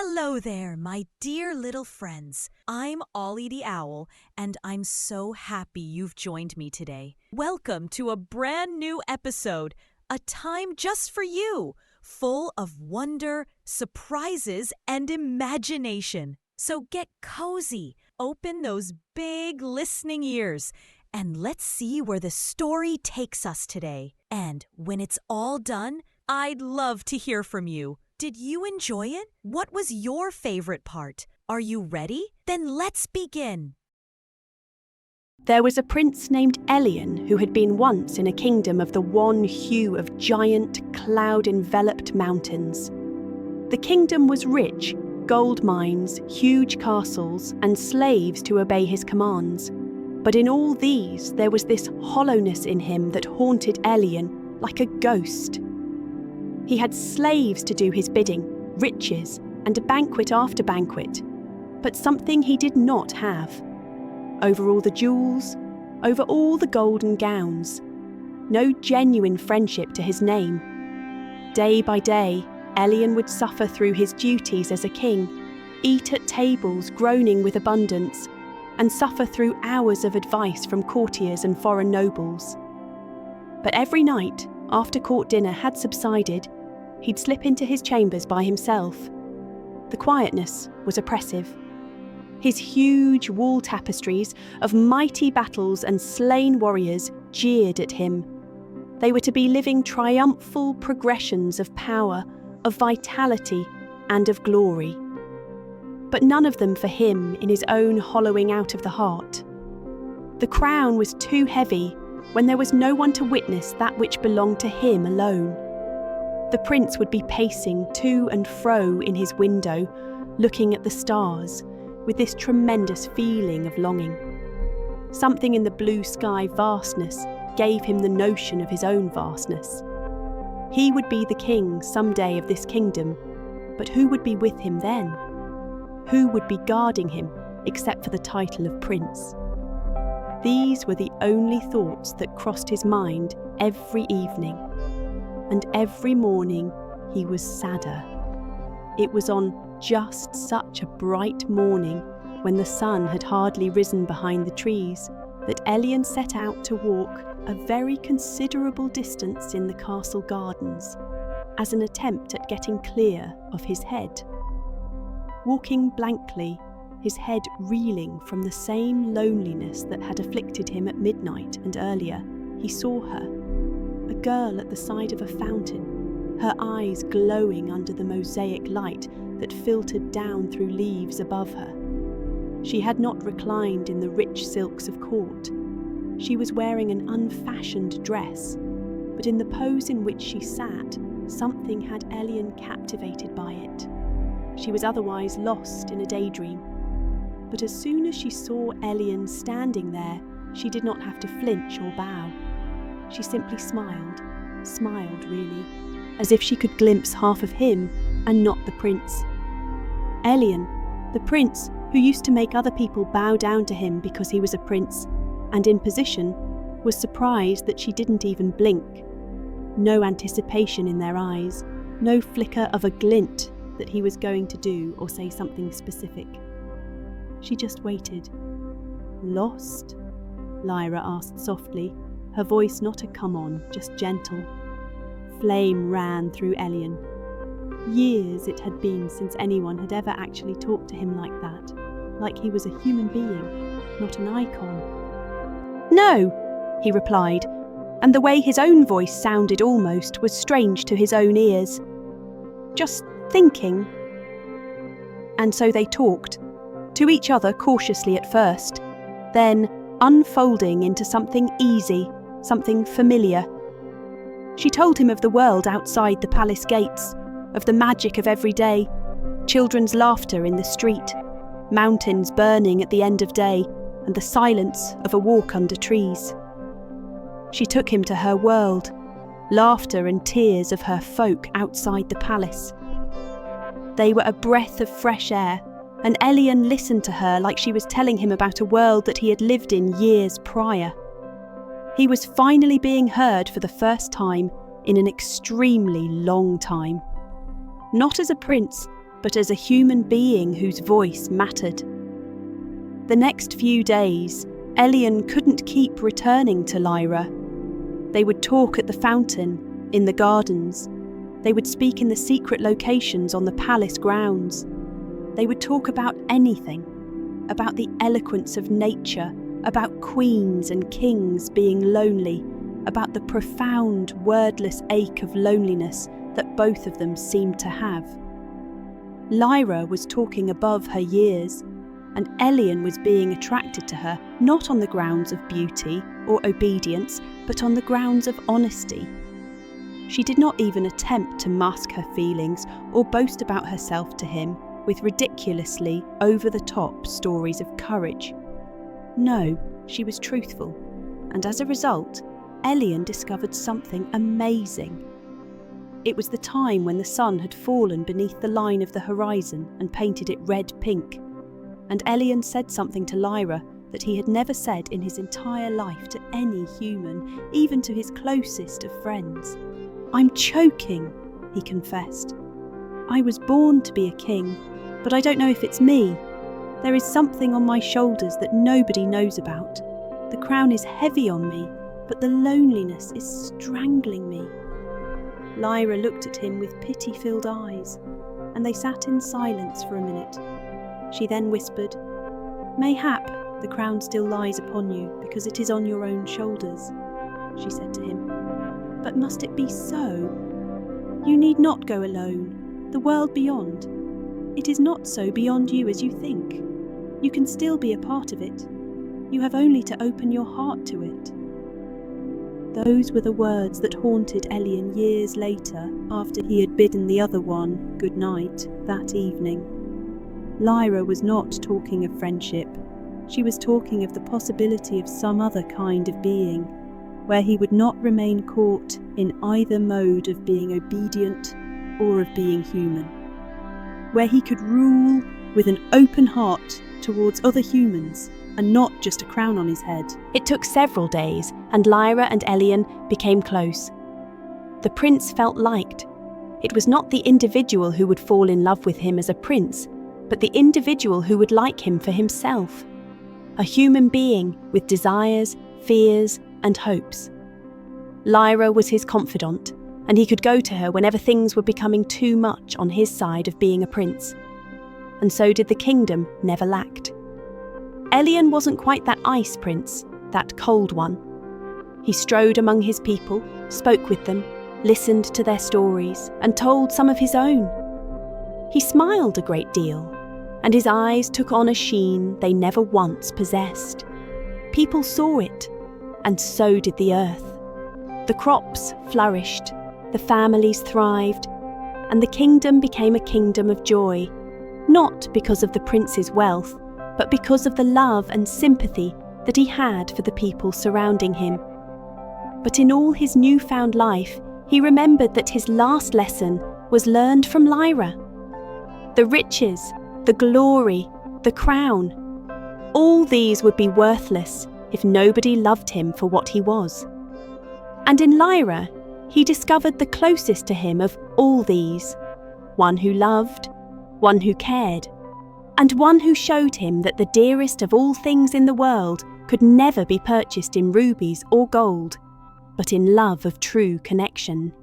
Hello there, my dear little friends. I'm Ollie the Owl, and I'm so happy you've joined me today. Welcome to a brand new episode, a time just for you, full of wonder, surprises, and imagination. So get cozy, open those big listening ears, and let's see where the story takes us today. And when it's all done, I'd love to hear from you. Did you enjoy it? What was your favorite part? Are you ready? Then let's begin. There was a prince named Elian who had been once in a kingdom of the one hue of giant, cloud-enveloped mountains. The kingdom was rich, gold mines, huge castles, and slaves to obey his commands. But in all these, there was this hollowness in him that haunted Elian like a ghost. He had slaves to do his bidding, riches, and a banquet after banquet. But something he did not have. Over all the jewels, over all the golden gowns. No genuine friendship to his name. Day by day, Elian would suffer through his duties as a king, eat at tables groaning with abundance, and suffer through hours of advice from courtiers and foreign nobles. But every night, after court dinner had subsided, he'd slip into his chambers by himself. The quietness was oppressive. His huge wall tapestries of mighty battles and slain warriors jeered at him. They were to be living triumphal progressions of power, of vitality, and of glory. But none of them for him in his own hollowing out of the heart. The crown was too heavy when there was no one to witness that which belonged to him alone. The prince would be pacing to and fro in his window, looking at the stars, with this tremendous feeling of longing. Something in the blue sky vastness gave him the notion of his own vastness. He would be the king someday of this kingdom, but who would be with him then? Who would be guarding him except for the title of prince? These were the only thoughts that crossed his mind every evening. And every morning he was sadder. It was on just such a bright morning, when the sun had hardly risen behind the trees, that Elian set out to walk a very considerable distance in the castle gardens, as an attempt at getting clear of his head. Walking blankly, his head reeling from the same loneliness that had afflicted him at midnight and earlier, he saw her. A girl at the side of a fountain, her eyes glowing under the mosaic light that filtered down through leaves above her. She had not reclined in the rich silks of court. She was wearing an unfashioned dress, but in the pose in which she sat, something had Elian captivated by it. She was otherwise lost in a daydream. But as soon as she saw Elian standing there, she did not have to flinch or bow. She simply smiled really, as if she could glimpse half of him and not the prince. Elian, the prince who used to make other people bow down to him because he was a prince and in position, was surprised that she didn't even blink. No anticipation in their eyes, no flicker of a glint that he was going to do or say something specific. She just waited. Lost? Lyra asked softly, her voice not a come-on, just gentle. Flame ran through Elian. Years it had been since anyone had ever actually talked to him like that, like he was a human being, not an icon. No, he replied, and the way his own voice sounded almost was strange to his own ears. Just thinking. And so they talked, to each other cautiously at first, then unfolding into something easy, something familiar. She told him of the world outside the palace gates, of the magic of every day, children's laughter in the street, mountains burning at the end of day, and the silence of a walk under trees. She took him to her world, laughter and tears of her folk outside the palace. They were a breath of fresh air, and Elian listened to her like she was telling him about a world that he had lived in years prior. He was finally being heard for the first time in an extremely long time. Not as a prince, but as a human being whose voice mattered. The next few days, Elian couldn't keep returning to Lyra. They would talk at the fountain, in the gardens. They would speak in the secret locations on the palace grounds. They would talk about anything, about the eloquence of nature, about queens and kings being lonely, about the profound, wordless ache of loneliness that both of them seemed to have. Lyra was talking above her years, and Elian was being attracted to her not on the grounds of beauty or obedience, but on the grounds of honesty. She did not even attempt to mask her feelings or boast about herself to him with ridiculously over-the-top stories of courage. No, she was truthful, and as a result, Elian discovered something amazing. It was the time when the sun had fallen beneath the line of the horizon and painted it red-pink, and Elian said something to Lyra that he had never said in his entire life to any human, even to his closest of friends. "I'm choking," he confessed. "I was born to be a king, but I don't know if it's me. There is something on my shoulders that nobody knows about. The crown is heavy on me, but the loneliness is strangling me." Lyra looked at him with pity-filled eyes, and they sat in silence for a minute. She then whispered, "Mayhap the crown still lies upon you because it is on your own shoulders," she said to him. "But must it be so? You need not go alone. The world beyond. It is not so beyond you as you think. You can still be a part of it. You have only to open your heart to it." Those were the words that haunted Elian years later, after he had bidden the other one good night that evening. Lyra was not talking of friendship. She was talking of the possibility of some other kind of being, where he would not remain caught in either mode of being obedient or of being human. Where he could rule with an open heart towards other humans and not just a crown on his head. It took several days, and Lyra and Elian became close. The prince felt liked. It was not the individual who would fall in love with him as a prince, but the individual who would like him for himself. A human being with desires, fears, and hopes. Lyra was his confidant, and he could go to her whenever things were becoming too much on his side of being a prince. And so did the kingdom never lacked. Elian wasn't quite that ice prince, that cold one. He strode among his people, spoke with them, listened to their stories, and told some of his own. He smiled a great deal, and his eyes took on a sheen they never once possessed. People saw it, and so did the earth. The crops flourished, the families thrived, and the kingdom became a kingdom of joy, not because of the prince's wealth, but because of the love and sympathy that he had for the people surrounding him. But in all his newfound life, he remembered that his last lesson was learned from Lyra. The riches, the glory, the crown, all these would be worthless if nobody loved him for what he was. And in Lyra, he discovered the closest to him of all these, one who loved, one who cared, and one who showed him that the dearest of all things in the world could never be purchased in rubies or gold, but in love of true connection.